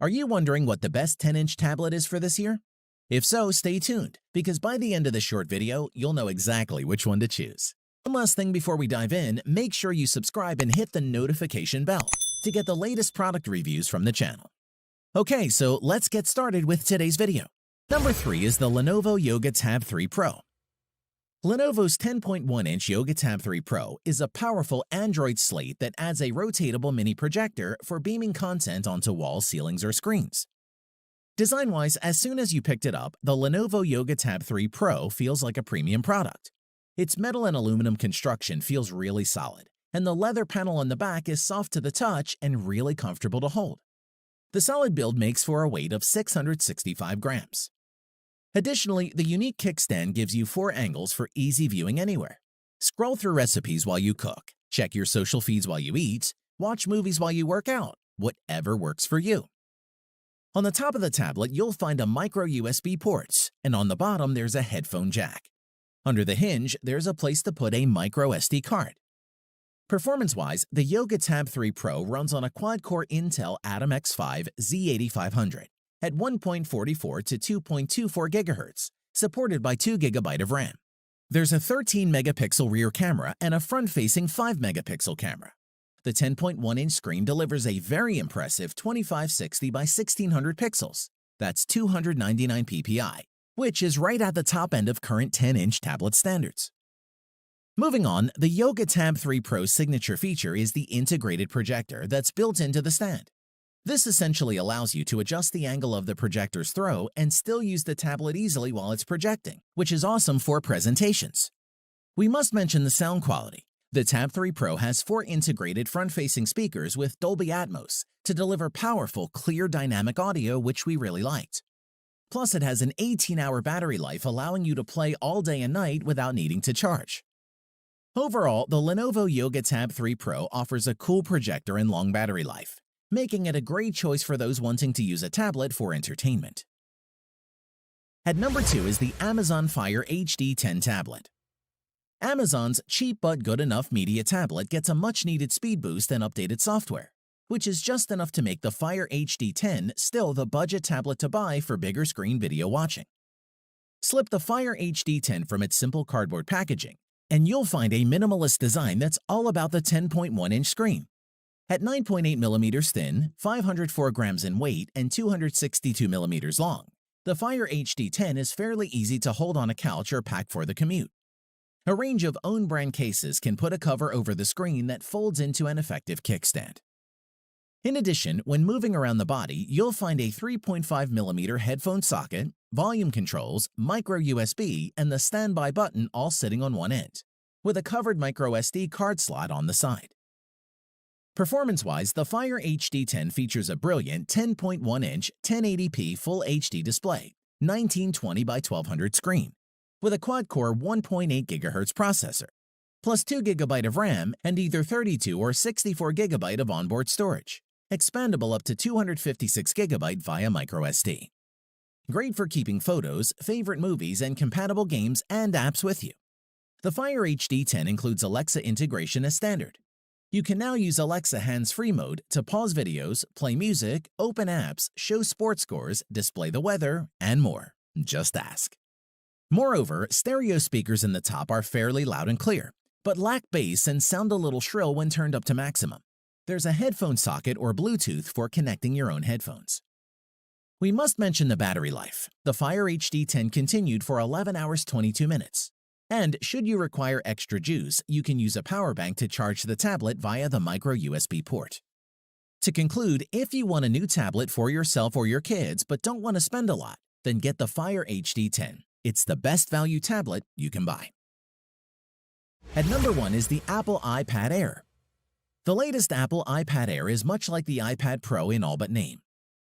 Are you wondering what the best 10-inch tablet is for this year? If so, stay tuned, because by the end of this short video, you'll know exactly which one to choose. One last thing before we dive in, make sure you subscribe and hit the notification bell to get the latest product reviews from the channel. Okay, so let's get started with today's video. Number 3 is the Lenovo Yoga Tab 3 Pro. Lenovo's 10.1-inch Yoga Tab 3 Pro is a powerful Android slate that adds a rotatable mini projector for beaming content onto walls, ceilings, or screens. Design-wise, as soon as you picked it up, the Lenovo Yoga Tab 3 Pro feels like a premium product. Its metal and aluminum construction feels really solid, and the leather panel on the back is soft to the touch and really comfortable to hold. The solid build makes for a weight of 665 grams. Additionally, the unique kickstand gives you 4 angles for easy viewing anywhere. Scroll through recipes while you cook, check your social feeds while you eat, watch movies while you work out, whatever works for you. On the top of the tablet, you'll find a micro USB port, and on the bottom there's a headphone jack. Under the hinge, there's a place to put a micro SD card. Performance-wise, the Yoga Tab 3 Pro runs on a quad-core Intel Atom X5 Z8500 at 1.44 to 2.24 GHz, supported by 2 GB of RAM. There's a 13-megapixel rear camera and a front-facing 5-megapixel camera. The 10.1-inch screen delivers a very impressive 2560 by 1600 pixels. That's 299 ppi, which is right at the top end of current 10-inch tablet standards. Moving on, the Yoga Tab 3 Pro's signature feature is the integrated projector that's built into the stand. This essentially allows you to adjust the angle of the projector's throw and still use the tablet easily while it's projecting, which is awesome for presentations. We must mention the sound quality. The Tab 3 Pro has 4 integrated front-facing speakers with Dolby Atmos to deliver powerful, clear dynamic audio, which we really liked. Plus, it has an 18-hour battery life, allowing you to play all day and night without needing to charge. Overall, the Lenovo Yoga Tab 3 Pro offers a cool projector and long battery life, making it a great choice for those wanting to use a tablet for entertainment. At number 2 is the Amazon Fire HD 10 tablet. Amazon's cheap but good enough media tablet gets a much-needed speed boost and updated software, which is just enough to make the Fire HD 10 still the budget tablet to buy for bigger screen video watching. Slip the Fire HD 10 from its simple cardboard packaging, and you'll find a minimalist design that's all about the 10.1-inch screen. At 9.8 millimeters thin, 504 grams in weight, and 262 millimeters long, the Fire HD 10 is fairly easy to hold on a couch or pack for the commute. A range of own-brand cases can put a cover over the screen that folds into an effective kickstand. In addition, when moving around the body, you'll find a 3.5mm headphone socket, volume controls, micro USB, and the standby button all sitting on one end, with a covered micro SD card slot on the side. Performance-wise, the Fire HD 10 features a brilliant 10.1-inch 1080p Full HD display, 1920 by 1200 screen, with a quad-core 1.8 GHz processor, plus 2 GB of RAM and either 32 or 64 GB of onboard storage, expandable up to 256 GB via microSD. Great for keeping photos, favorite movies, and compatible games and apps with you. The Fire HD 10 includes Alexa integration as standard. You can now use Alexa hands-free mode to pause videos, play music, open apps, show sports scores, display the weather, and more. Just ask. Moreover, stereo speakers in the top are fairly loud and clear, but lack bass and sound a little shrill when turned up to maximum. There's a headphone socket or Bluetooth for connecting your own headphones. We must mention the battery life. The Fire HD 10 continued for 11 hours 22 minutes. And should you require extra juice, you can use a power bank to charge the tablet via the micro USB port. To conclude, if you want a new tablet for yourself or your kids but don't want to spend a lot, then get the Fire HD 10. It's the best value tablet you can buy. At number 1 is the Apple iPad Air. The latest Apple iPad Air is much like the iPad Pro in all but name.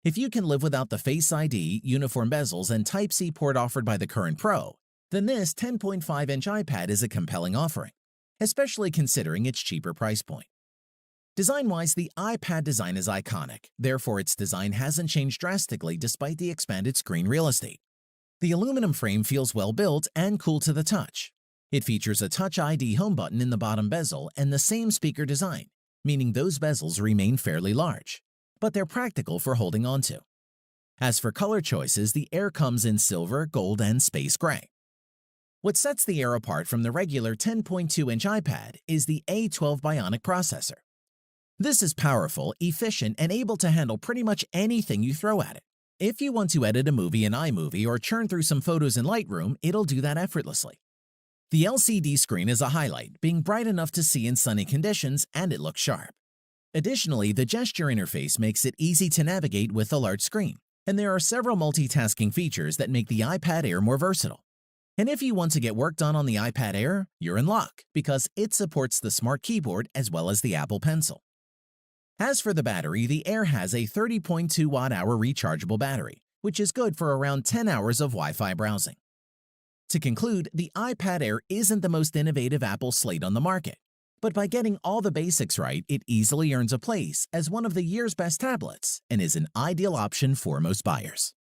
If you can live without the Face ID, uniform bezels, and Type-C port offered by the current Pro, then this 10.5-inch iPad is a compelling offering, especially considering its cheaper price point. Design-wise, the iPad design is iconic, therefore its design hasn't changed drastically despite the expanded screen real estate. The aluminum frame feels well built and cool to the touch. It features a Touch ID home button in the bottom bezel and the same speaker design, meaning those bezels remain fairly large. but they're practical for holding on to. As for color choices, the Air comes in silver, gold, and space gray. What sets the Air apart from the regular 10.2-inch iPad is the A12 Bionic processor. This is powerful, efficient, and able to handle pretty much anything you throw at it. If you want to edit a movie in iMovie or churn through some photos in Lightroom, it'll do that effortlessly. The LCD screen is a highlight, being bright enough to see in sunny conditions, and it looks sharp. Additionally, the gesture interface makes it easy to navigate with a large screen, and there are several multitasking features that make the iPad Air more versatile. And if you want to get work done on the iPad Air, you're in luck because it supports the Smart Keyboard as well as the Apple Pencil. As for the battery, the Air has a 30.2 watt-hour rechargeable battery, which is good for around 10 hours of Wi-Fi browsing. To conclude, the iPad Air isn't the most innovative Apple slate on the market, but by getting all the basics right, it easily earns a place as one of the year's best tablets and is an ideal option for most buyers.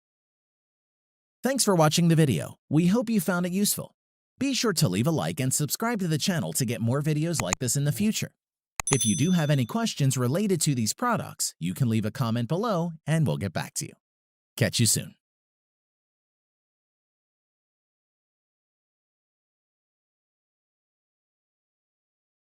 Thanks for watching the video. We hope you found it useful. Be sure to leave a like and subscribe to the channel to get more videos like this in the future. If you do have any questions related to these products, you can leave a comment below and we'll get back to you. Catch you soon.